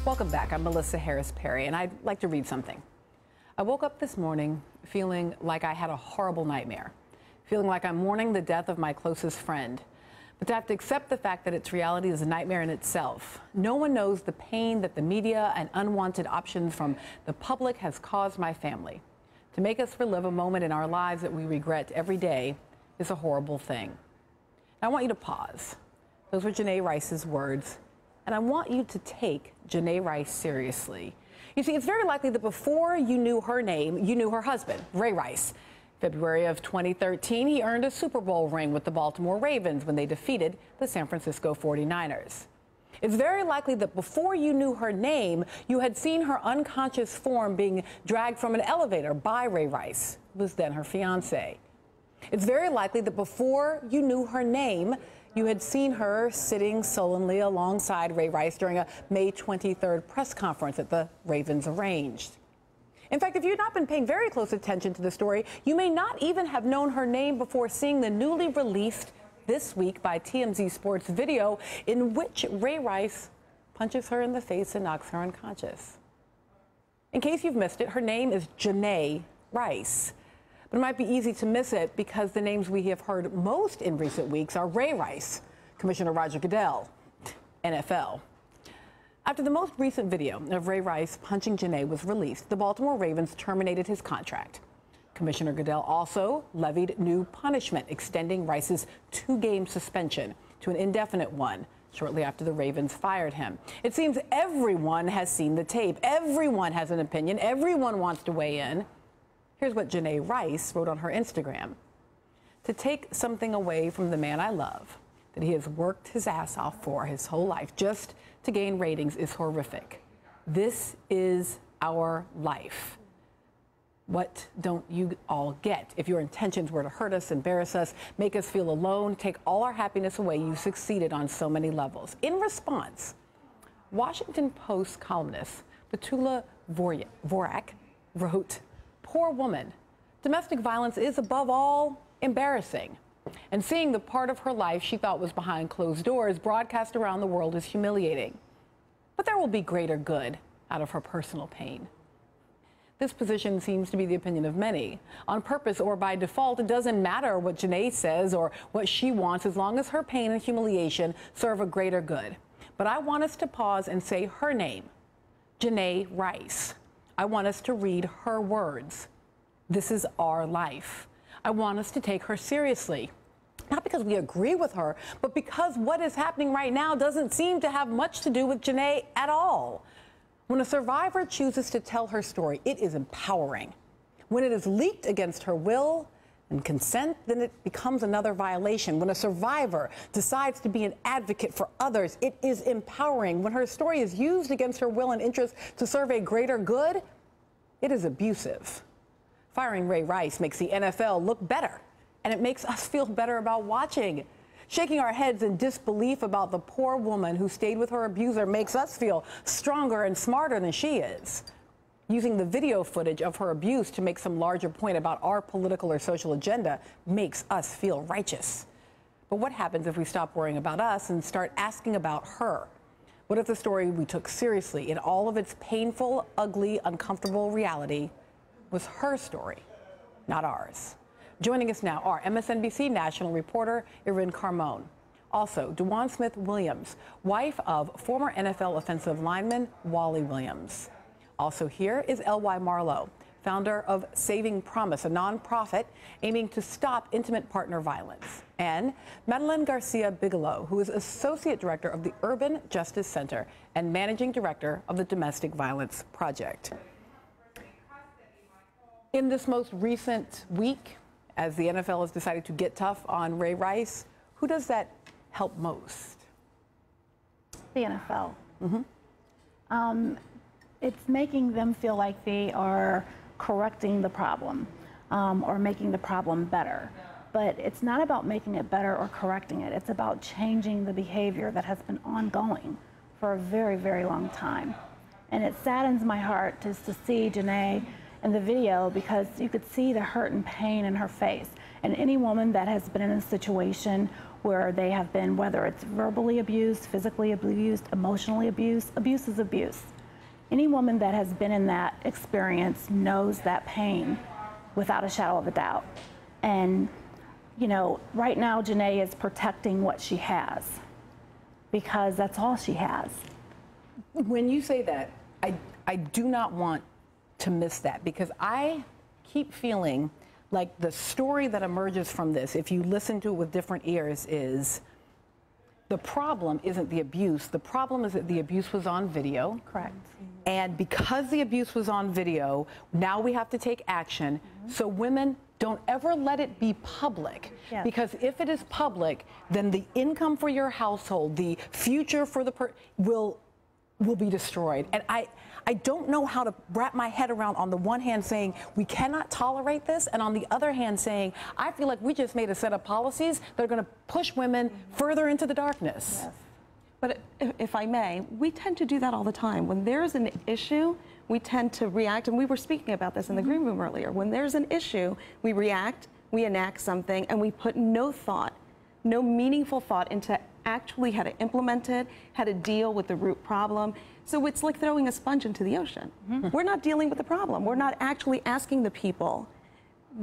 Welcome back. I'm Melissa Harris Perry, and I'd like to read something. I woke up this morning feeling like I had a horrible nightmare, feeling like I'm mourning the death of my closest friend. But to have to accept the fact that its reality is a nightmare in itself. No one knows the pain that the media and unwanted options from the public has caused my family. To make us relive a moment in our lives that we regret every day is a horrible thing. I want you to pause. Those were Janae Rice's words. And I want you to take Janae Rice seriously. You see, it's very likely that before you knew her name, you knew her husband, Ray Rice. February of 2013, he earned a Super Bowl ring with the Baltimore Ravens when they defeated the San Francisco 49ers. It's very likely that before you knew her name, you had seen her unconscious form being dragged from an elevator by Ray Rice, who was then her fiance. It's very likely that before you knew her name, you had seen her sitting sullenly alongside Ray Rice during a May 23rd press conference that the Ravens arranged. In fact, if you've not been paying very close attention to the story, you may not even have known her name before seeing the newly released this week by TMZ Sports video in which Ray Rice punches her in the face and knocks her unconscious. In case you've missed it, her name is Janae Rice. But it might be easy to miss it because the names we have heard most in recent weeks are Ray Rice, Commissioner Roger Goodell, NFL. After the most recent video of Ray Rice punching Janae was released, the Baltimore Ravens terminated his contract. Commissioner Goodell also levied new punishment, extending Rice's 2-game suspension to an indefinite one shortly after the Ravens fired him. It seems everyone has seen the tape. Everyone has an opinion. Everyone wants to weigh in. Here's what Janae Rice wrote on her Instagram. To take something away from the man I love, that he has worked his ass off for his whole life just to gain ratings is horrific. This is our life. What don't you all get? If your intentions were to hurt us, embarrass us, make us feel alone, take all our happiness away, you succeeded on so many levels. In response, Washington Post columnist Petula Vorak wrote, "Poor woman. Domestic violence is above all embarrassing. And seeing the part of her life she thought was behind closed doors broadcast around the world is humiliating. But there will be greater good out of her personal pain." This position seems to be the opinion of many. On purpose or by default, it doesn't matter what Janae says or what she wants as long as her pain and humiliation serve a greater good. But I want us to pause and say her name, Janae Rice. I want us to read her words. This is our life. I want us to take her seriously. Not because we agree with her, but because what is happening right now doesn't seem to have much to do with Janae at all. When a survivor chooses to tell her story, it is empowering. When it is leaked against her will and consent, then it becomes another violation. When a survivor decides to be an advocate for others, it is empowering. When her story is used against her will and interest to serve a greater good, it is abusive. Firing Ray Rice makes the NFL look better, and it makes us feel better about watching. Shaking our heads in disbelief about the poor woman who stayed with her abuser makes us feel stronger and smarter than she is. Using the video footage of her abuse to make some larger point about our political or social agenda makes us feel righteous. But what happens if we stop worrying about us and start asking about her? What if the story we took seriously in all of its painful, ugly, uncomfortable reality was her story, not ours? Joining us now are MSNBC national reporter Erin Carmone. Also, DeJuan Smith-Williams, wife of former NFL offensive lineman Wally Williams. Also here is L.Y. Marlowe, founder of Saving Promise, a nonprofit aiming to stop intimate partner violence. And Madeline Garcia-Bigelow, who is Associate Director of the Urban Justice Center and Managing Director of the Domestic Violence Project. In this most recent week, as the NFL has decided to get tough on Ray Rice, who does that help most? The NFL. It's making them feel like they are correcting the problem or making the problem better. But it's not about making it better or correcting it. It's about changing the behavior that has been ongoing for a very, very long time. And it saddens my heart just to see Janae in the video because you could see the hurt and pain in her face. And any woman that has been in a situation where they have been, whether it's verbally abused, physically abused, emotionally abused, abuse is abuse. Any woman that has been in that experience knows that pain without a shadow of a doubt. And, you know, right now Janae is protecting what she has because that's all she has. When you say that, I do not want to miss that, because I keep feeling like the story that emerges from this, if you listen to it with different ears, is the problem isn't the abuse. The problem is that the abuse was on video. Correct. And because the abuse was on video, now we have to take action. So women, don't ever let it be public. Yes. Because if it is public, then the income for your household, the future for the will be destroyed. And I don't know how to wrap my head around, on the one hand saying we cannot tolerate this, and on the other hand saying I feel like we just made a set of policies that are going to push women further into the darkness. Yes. But if I may, we tend to do that all the time. When there's an issue, we tend to react, and we were speaking about this in the green room earlier. When there's an issue, we react, we enact something, and we put no thought, no meaningful thought into actually how to implement it, how to deal with the root problem. So it's like throwing a sponge into the ocean. We're not dealing with the problem. We're not actually asking the people,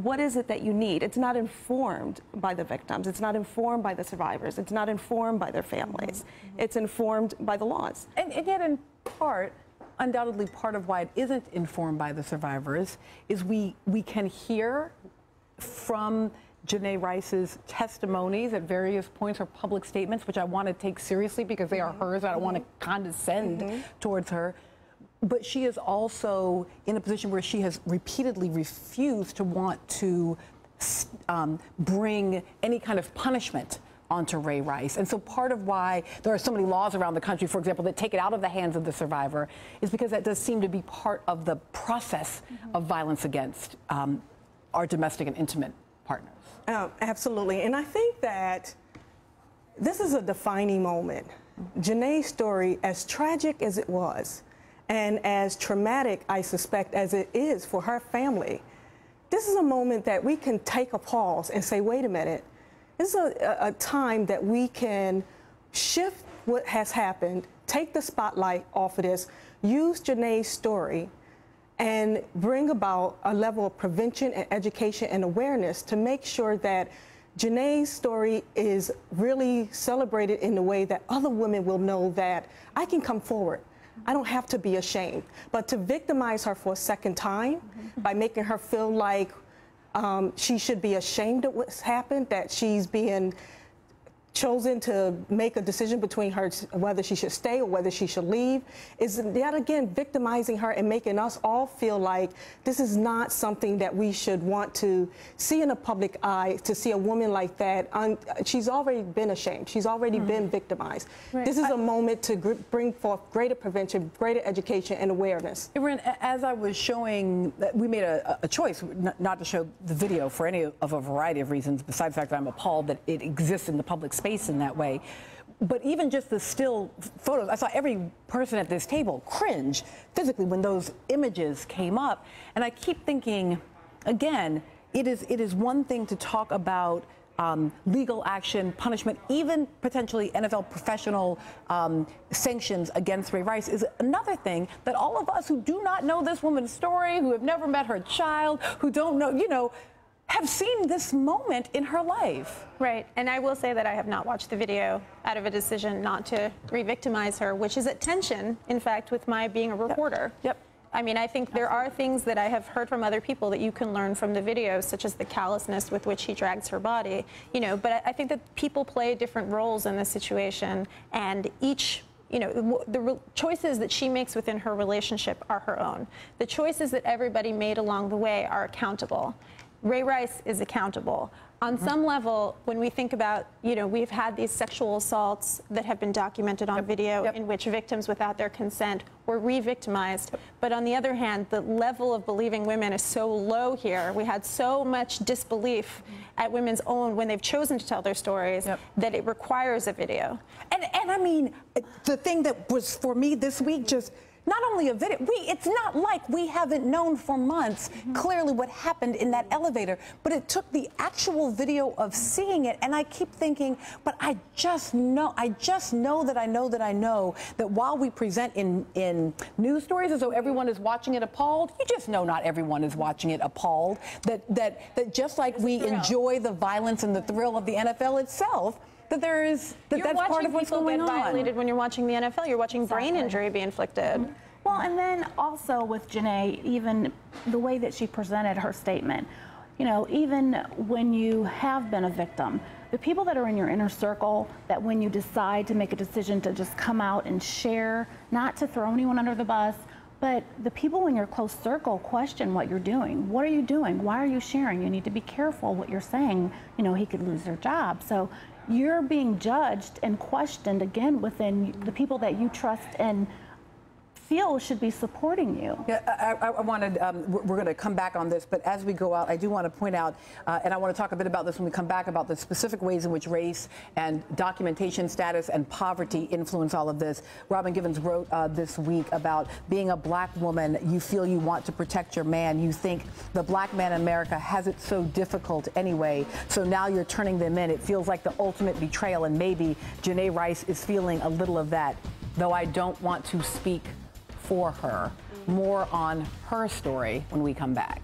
what is it that you need? It's not informed by the victims. It's not informed by the survivors. It's not informed by their families. It's informed by the laws. And yet, in part, undoubtedly part of why it isn't informed by the survivors is we can hear from Janae Rice's testimonies at various points, her public statements, which I want to take seriously because they are hers. I don't want to condescend towards her. But she is also in a position where she has repeatedly refused to want to bring any kind of punishment onto Ray Rice. And so part of why there are so many laws around the country, for example, that take it out of the hands of the survivor, is because that does seem to be part of the process of violence against our domestic and intimate partners. Absolutely. And I think that this is a defining moment. Janae's story, as tragic as it was, and as traumatic, I suspect, as it is for her family, this is a moment that we can take a pause and say, wait a minute, this is a time that we can shift what has happened, take the spotlight off of this, use Janae's story, and bring about a level of prevention and education and awareness to make sure that Janae's story is really celebrated in a way that other women will know that I can come forward. I don't have to be ashamed. But to victimize her for a second time by making her feel like she should be ashamed of what's happened, that she's being chosen to make a decision between her whether she should stay or whether she should leave, is yet again victimizing her and making us all feel like this is not something that we should want to see in a public eye. To see a woman like that, she's already been ashamed. She's already been victimized. Right. This is a moment to bring forth greater prevention, greater education and awareness. Ibrahim, as I was showing, we made a choice not to show the video for any of a variety of reasons, besides the fact that I'm appalled that it exists in the public space in that way. But even just the still photos, I saw every person at this table cringe physically when those images came up. And I keep thinking, again, it is one thing to talk about legal action, punishment, even potentially NFL professional sanctions against Ray Rice, is another thing that all of us who do not know this woman's story, who have never met her child, who don't know, have seen this moment in her life. Right, and I will say that I have not watched the video out of a decision not to re-victimize her, which is at tension, in fact, with my being a reporter. Yep. I mean, I think there are things that I have heard from other people that you can learn from the video, such as the callousness with which he drags her body, but I think that people play different roles in this situation, and each the choices that she makes within her relationship are her own. The choices that everybody made along the way are accountable. Ray Rice is accountable. On some level, when we think about, we've had these sexual assaults that have been documented on video in which victims without their consent were re-victimized. But on the other hand, the level of believing women is so low here. We had so much disbelief at women's own when they've chosen to tell their stories that it requires a video. And I mean, the thing that was for me this week, just not only a video, it's not like we haven't known for months clearly what happened in that elevator, but it took the actual video of seeing it, and I keep thinking, but I just know that while we present in news stories as though everyone is watching it appalled, you just know not everyone is watching it appalled, that just like we enjoy the violence and the thrill of the NFL itself, that's part of what's going on. You're watching people get violated when you're watching the NFL. You're watching brain injury be inflicted. Well, and then also with Janae, even the way that she presented her statement, you know, even when you have been a victim, the people that are in your inner circle, that when you decide to make a decision to just come out and share, not to throw anyone under the bus, but the people in your close circle question what you're doing. What are you doing? Why are you sharing? You need to be careful what you're saying. You know, he could lose their job. So you're being judged and questioned again within the people that you trust and feel should be supporting you. Yeah, I wanted, we're going to come back on this, but as we go out, I do want to point out, and I want to talk a bit about this when we come back, about the specific ways in which race and documentation status and poverty influence all of this. Robin Givens wrote this week about being a black woman, you feel you want to protect your man, you think the black man in America has it so difficult anyway, so now you're turning them in. It feels like the ultimate betrayal, and maybe Janae Rice is feeling a little of that, though I don't want to speak for her. More on her story when we come back.